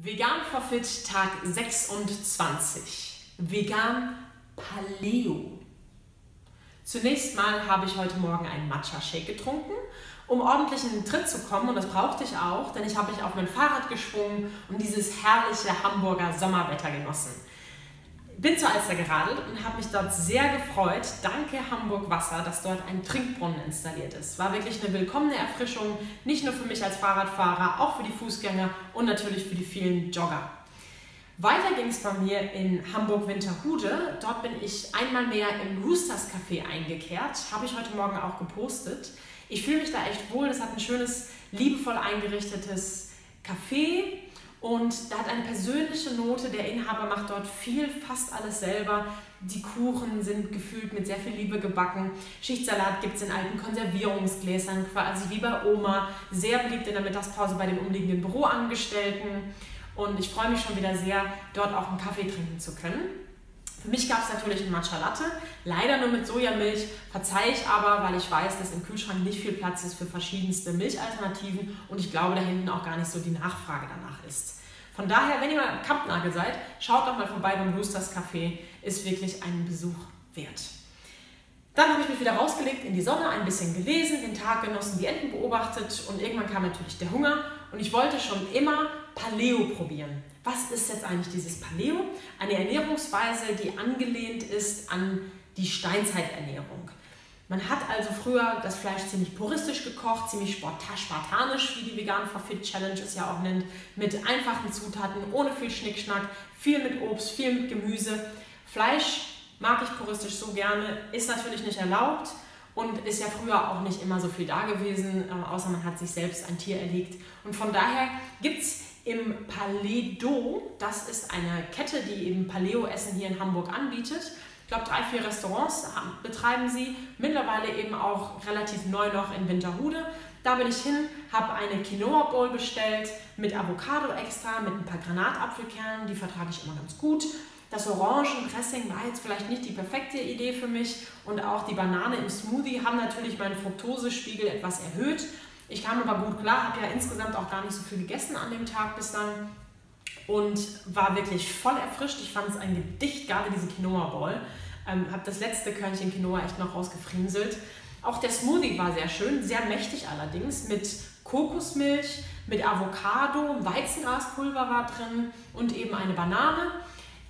Vegan for Fit Tag 26. Vegan Paleo. Zunächst mal habe ich heute Morgen einen Matcha-Shake getrunken, um ordentlich in den Tritt zu kommen, und das brauchte ich auch, denn ich habe mich auf mein Fahrrad geschwungen und dieses herrliche Hamburger Sommerwetter genossen. Bin zur Alster geradelt und habe mich dort sehr gefreut, danke Hamburg Wasser, dass dort ein Trinkbrunnen installiert ist. War wirklich eine willkommene Erfrischung, nicht nur für mich als Fahrradfahrer, auch für die Fußgänger und natürlich für die vielen Jogger. Weiter ging es bei mir in Hamburg-Winterhude. Dort bin ich einmal mehr im Roosters Café eingekehrt, habe ich heute Morgen auch gepostet. Ich fühle mich da echt wohl, das hat ein schönes, liebevoll eingerichtetes Café. Und da hat eine persönliche Note, der Inhaber macht dort fast alles selber. Die Kuchen sind gefüllt mit sehr viel Liebe gebacken. Schichtsalat gibt es in alten Konservierungsgläsern, quasi wie bei Oma. Sehr beliebt in der Mittagspause bei den umliegenden Büroangestellten. Und ich freue mich schon wieder sehr, dort auch einen Kaffee trinken zu können. Für mich gab es natürlich einen Matcha Latte, leider nur mit Sojamilch, verzeihe ich aber, weil ich weiß, dass im Kühlschrank nicht viel Platz ist für verschiedenste Milchalternativen und ich glaube, da hinten auch gar nicht so die Nachfrage danach ist. Von daher, wenn ihr mal am Kampnagel seid, schaut doch mal vorbei beim Roosters Café, ist wirklich einen Besuch wert. Dann habe ich mich wieder rausgelegt in die Sonne, ein bisschen gelesen, den Tag genossen, die Enten beobachtet und irgendwann kam natürlich der Hunger und ich wollte schon immer Paleo probieren. Was ist jetzt eigentlich dieses Paleo? Eine Ernährungsweise, die angelehnt ist an die Steinzeiternährung. Man hat also früher das Fleisch ziemlich puristisch gekocht, ziemlich spartanisch, wie die Vegan for Fit Challenge es ja auch nennt, mit einfachen Zutaten, ohne viel Schnickschnack, viel mit Obst, viel mit Gemüse. Fleisch mag ich puristisch so gerne, ist natürlich nicht erlaubt und ist ja früher auch nicht immer so viel da gewesen, außer man hat sich selbst ein Tier erlegt. Und von daher gibt es im Paledo, das ist eine Kette, die eben Paleo-Essen hier in Hamburg anbietet. Ich glaube, 3, 4 Restaurants betreiben sie, mittlerweile eben auch relativ neu noch in Winterhude. Da bin ich hin, habe eine Quinoa Bowl bestellt mit Avocado extra, mit ein paar Granatapfelkernen, die vertrage ich immer ganz gut. Das Orangendressing war jetzt vielleicht nicht die perfekte Idee für mich und auch die Banane im Smoothie haben natürlich meinen Fructosespiegel etwas erhöht. Ich kam aber gut klar, habe ja insgesamt auch gar nicht so viel gegessen an dem Tag bis dann und war wirklich voll erfrischt. Ich fand es ein Gedicht, gerade diese Quinoa Bowl. Habe das letzte Körnchen Quinoa echt noch rausgefrieselt. Auch der Smoothie war sehr schön, sehr mächtig allerdings, mit Kokosmilch, mit Avocado, Weizengraspulver war drin und eben eine Banane.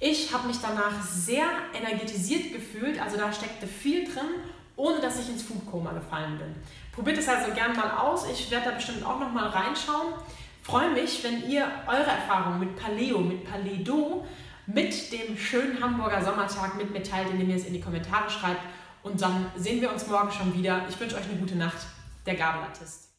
Ich habe mich danach sehr energetisiert gefühlt, also da steckte viel drin, ohne dass ich ins Foodkoma gefallen bin. Probiert es also gern mal aus, ich werde da bestimmt auch noch mal reinschauen. Freue mich, wenn ihr eure Erfahrungen mit Paleo, mit Paledo, mit dem schönen Hamburger Sommertag mit mir teilt, indem ihr es in die Kommentare schreibt. Und dann sehen wir uns morgen schon wieder. Ich wünsche euch eine gute Nacht. Der Gabelartist.